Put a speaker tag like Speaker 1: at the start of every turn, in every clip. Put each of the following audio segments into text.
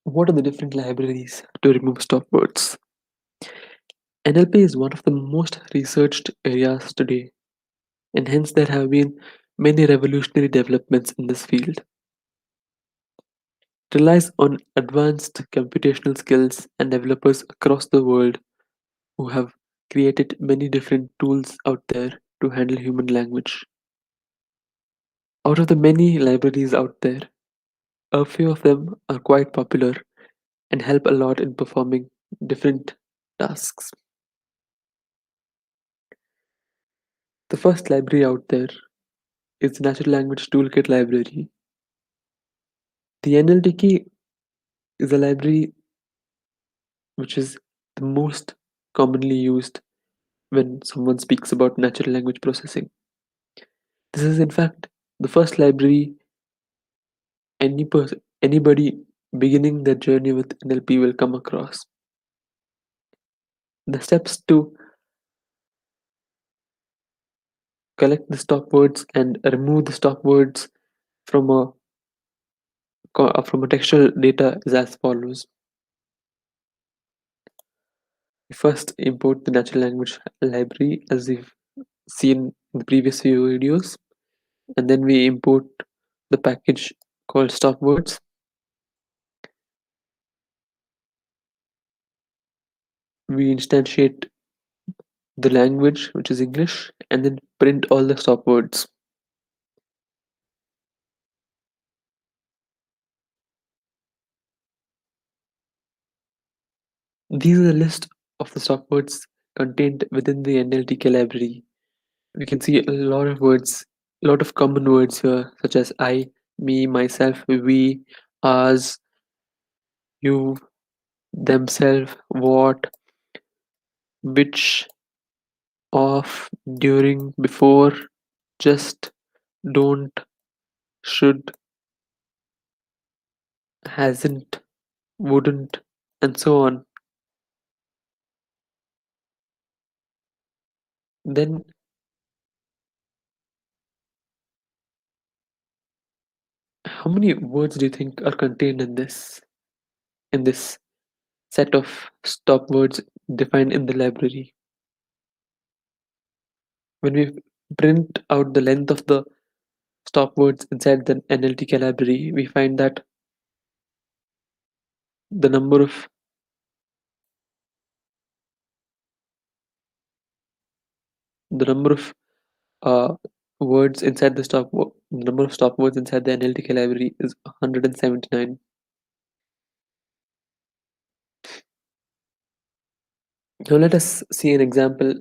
Speaker 1: What are the different libraries to remove stop words? NLP is one of the most researched areas today, and hence there have been many revolutionary developments in this field. It relies on advanced computational skills and developers across the world who have created many different tools out there to handle human language. Out of the many libraries out there, a few of them are quite popular and help a lot in performing different tasks. The first library out there is the Natural Language Toolkit library. The NLTK is a library which is the most commonly used when someone speaks about natural language processing. This is, in fact, the first library anybody beginning their journey with NLP will come across. The steps to collect the stop words and remove the stop words from a textual data is as follows. We first import the natural language library as we've seen in the previous few videos, and then we import the package called stop words. We instantiate the language, which is English, and then print all the stop words. These are the list of the stop words contained within the NLTK library. We can see a lot of words, a lot of common words here, such as I, me, myself, we, us, you, themselves, what, which, of, during, before, just, don't, should, hasn't, wouldn't, and so on. Then, how many words do you think are contained in this set of stop words defined in the library? When we print out the length of the stop words inside the NLTK library, we find that the number of the number of uh, words inside the number of stop words inside the NLTK library is 179. Now let us see an example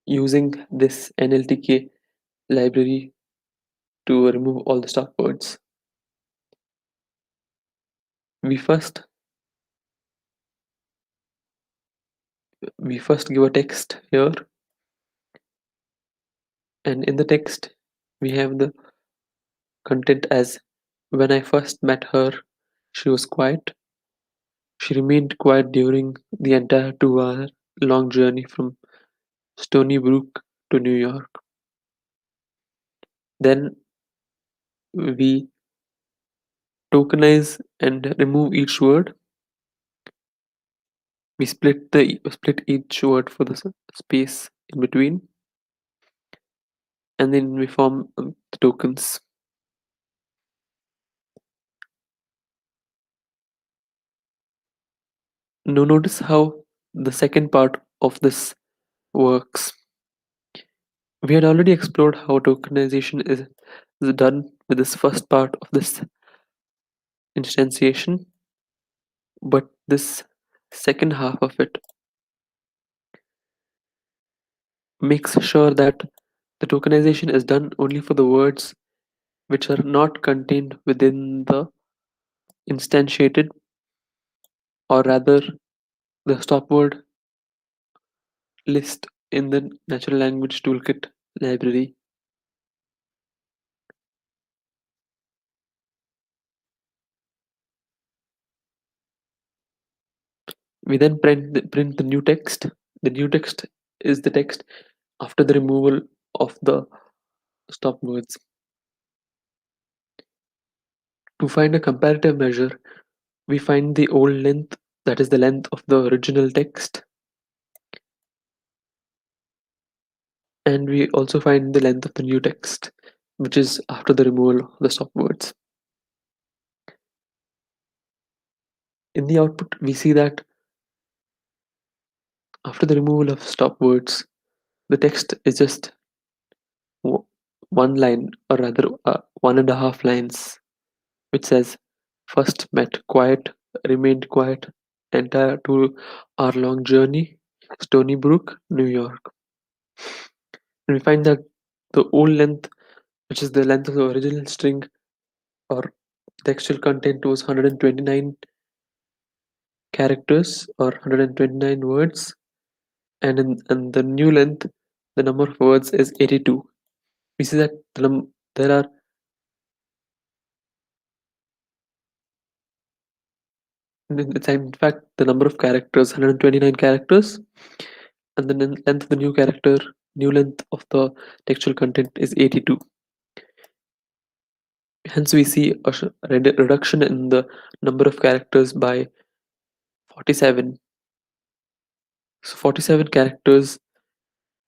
Speaker 1: using this NLTK library to remove all the stop words. We first we first give a text here, and in the text we have the content as when I first met her, she was quiet. She remained quiet during the entire 2 hour long journey from Stony Brook to New York. Then we tokenize and remove each word. We split each word for the space in between, and then we form the tokens. Now notice how the second part of this works. We had already explored how tokenization is done with this first part of this instantiation, but this second half of it makes sure that the tokenization is done only for the words which are not contained within the instantiated, or rather the stop word list in the natural language toolkit library. We then print the new text. The new text is the text after the removal of the stop words. To find a comparative measure, We find the old length, that is the length of the original text, and we also find the length of the new text, which is after the removal of the stop words. In the output, we see that after the removal of stop words, the text is just one line, or rather 1.5 lines, which says, "First met quiet, remained quiet, entire 2 hour long journey, Stony Brook, New York." And we find that the old length, which is the length of the original string or textual content, was 129 characters or 129 words, and the new length, the number of words is 82. We see that there are in fact the number of characters 129 characters, and the length of the new length of the textual content is 82. Hence we see a reduction in the number of characters by 47. So 47 characters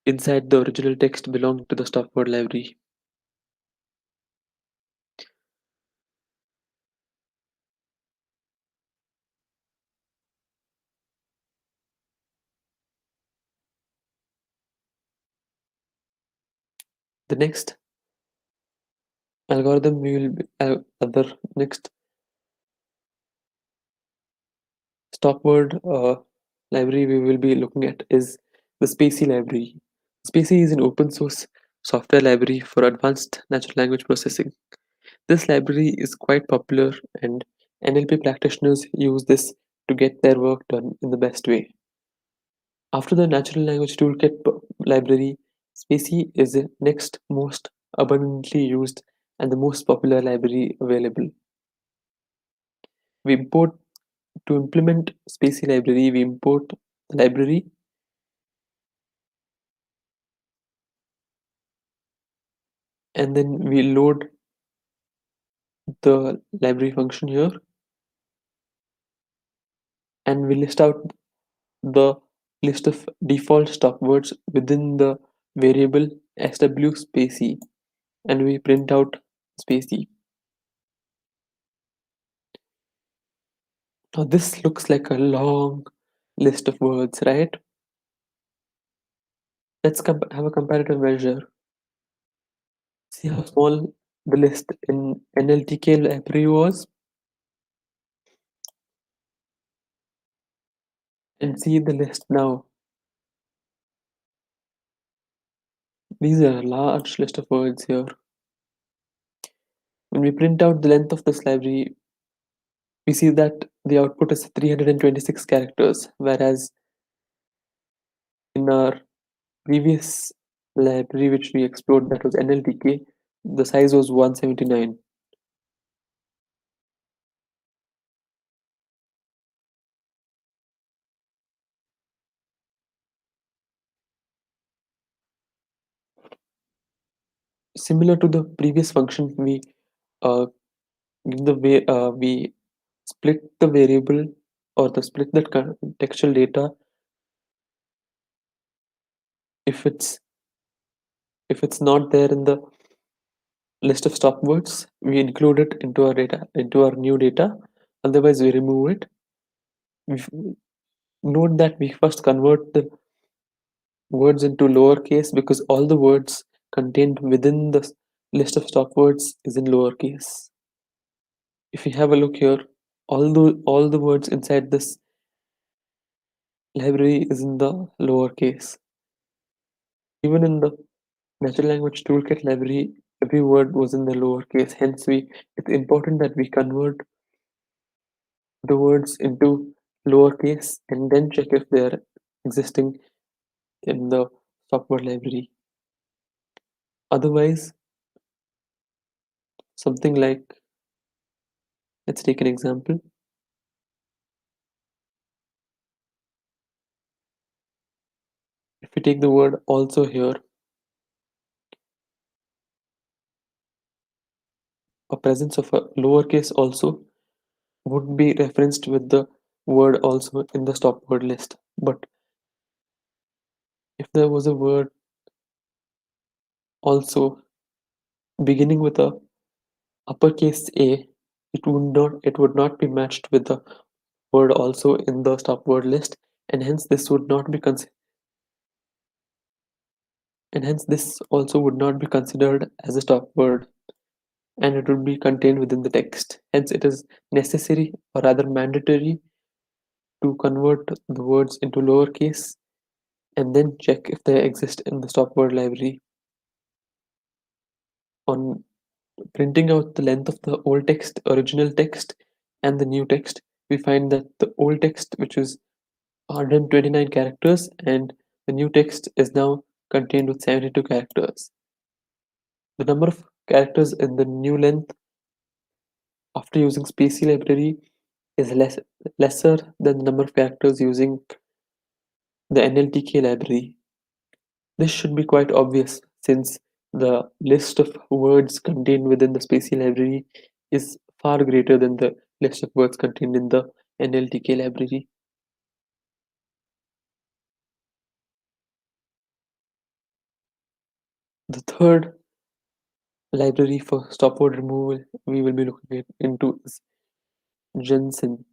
Speaker 1: inside the original text belong to the stop word library. The next algorithm we will be, other next stop word library we will be looking at is the Spacey library. Spacey is an open source software library for advanced natural language processing. This library is quite popular, and NLP practitioners use this to get their work done in the best way. After the Natural Language Toolkit library, Spacey is the next most abundantly used and the most popular library available. We import To implement Spacey library, we import the library, and then we load the library function here, and we list out the list of default stop words within the variable sw spacey, and we print out spacey. Now this looks like a long list of words, right? Let's have a comparative measure. See how small the list in NLTK library was, and see the list now. These are a large list of words here. When we print out the length of this library, we see that the output is 326 characters, whereas in our previous library which we explored, that was NLTK, the size was 179. Similar to the previous function, we uh, give the way we split the variable or the split the textual data. If it's not there in the list of stop words, we include it into our new data. Otherwise, we remove it. We note that we first convert the words into lowercase because all the words contained within the list of stop words is in lowercase. If you have a look here, all the words inside this library is in the lowercase. Even in the natural language toolkit library, every word was in the lowercase. Hence, it's important that we convert the words into lowercase and then check if they are existing in the stop word library. Otherwise, something like, let's take an example. If we take the word also here, a presence of a lowercase also would be referenced with the word also in the stop word list. But if there was a word also beginning with a uppercase A, it would not be matched with the word also in the stop word list, and hence this would not be and hence this also would not be considered as a stop word, and it would be contained within the text. Hence it is necessary, or rather mandatory, to convert the words into lowercase and then check if they exist in the stop word library. On printing out the length of the old text, original text, and the new text, we find that the old text, which is 129 characters, and the new text is now contained with 72 characters. The number of characters in the new length after using Spacey library is lesser than the number of characters using the NLTK library. This should be quite obvious since the list of words contained within the Spacey library is far greater than the list of words contained in the NLTK library. The third library for stop word removal we will be looking into is Jensen,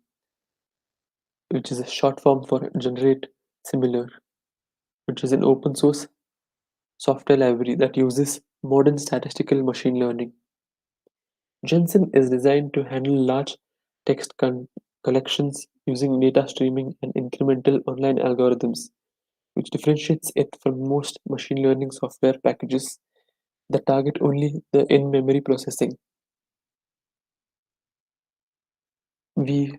Speaker 1: which is a short form for generate similar, which is an open source software library that uses modern statistical machine learning. Jensen is designed to handle large text collections using data streaming and incremental online algorithms, which differentiates it from most machine learning software packages that target only the in-memory processing. We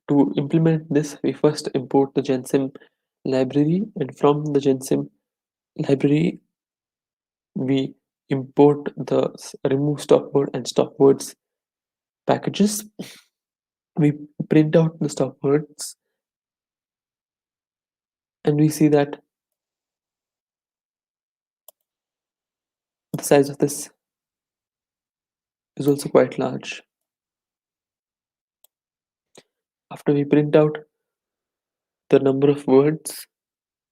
Speaker 1: To implement this, we first import the Gensim library, and from the Gensim library, we import the remove stopword and stopwords packages. We print out the stopwords, and we see that the size of this is also quite large. After we print out the number of words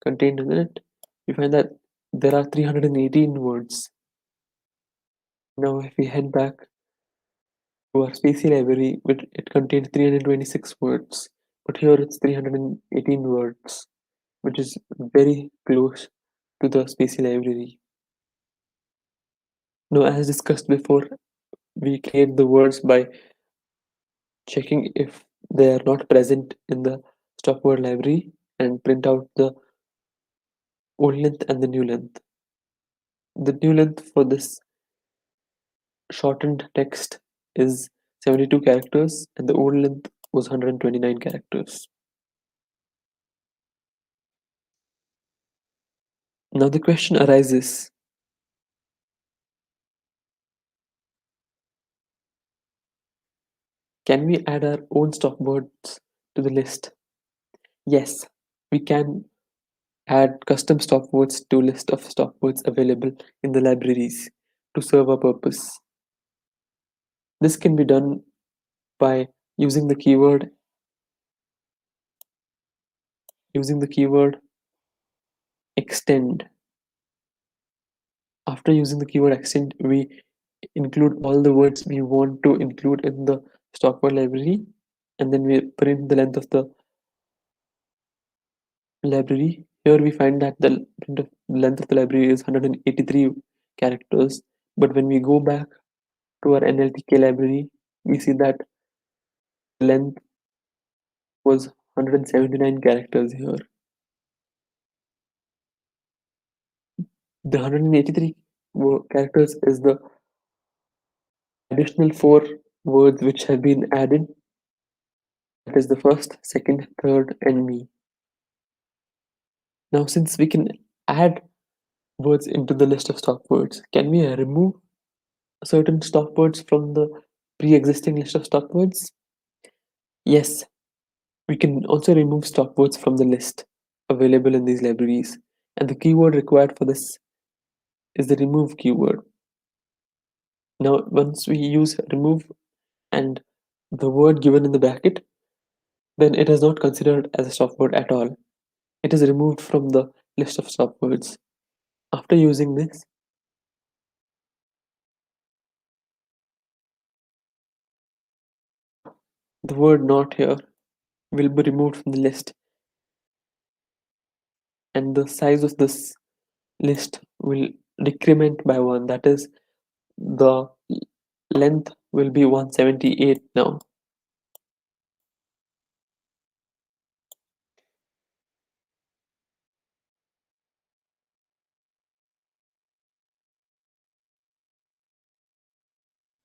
Speaker 1: contained in it, we find that there are 318 words. Now, if we head back to our Spacey library, it contains 326 words, but here it's 318 words, which is very close to the Spacey library. Now, as discussed before, we create the words by checking if they are not present in the stop word library and print out the old length and the new length. The new length for this shortened text is 72 characters, and the old length was 129 characters. Now the question arises, can we add our own stop words to the list? Yes, we can add custom stop words to list of stop words available in the libraries to serve a purpose. This can be done by using the keyword extend. After using the keyword extend, we include all the words we want to include in the stop word library, and then we print the length of the library. Here we find that the length of the library is 183 characters, but when we go back to our NLTK library, we see that the length was 179 characters here. The 183 characters is the additional four words which have been added. That is the first, second, third, and me. Now, since we can add words into the list of stop words, can we remove certain stop words from the pre-existing list of stop words? Yes, we can also remove stop words from the list available in these libraries, and the keyword required for this is the remove keyword. Now, once we use remove and the word given in the bracket, then it is not considered as a stop word at all. It is removed from the list of stop words. After using this, the word not here will be removed from the list, and the size of this list will decrement by 1. That is, the length will be 178 now.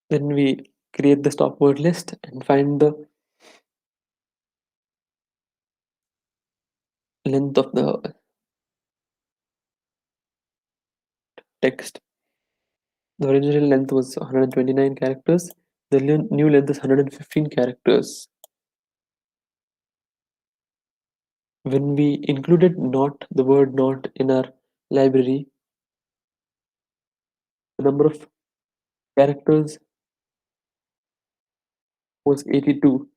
Speaker 1: Then we create the stop word list and find the length of the text. The original length was 129 characters. The new length is 115 characters. When we included not, the word not, in our library, the number of characters was 82.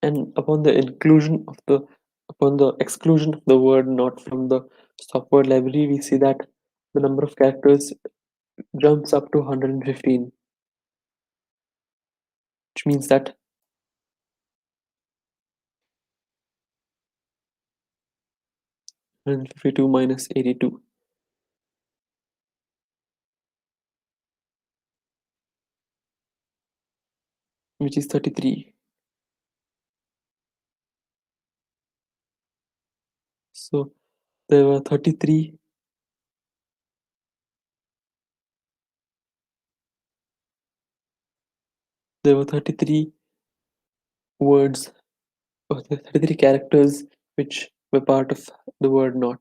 Speaker 1: And upon the exclusion of the word not from the stop word library, we see that the number of characters jumps up to 115, which means that 152 minus 82, which is 33. So there were 33 there were 33 words, or 33 characters which were part of the word not.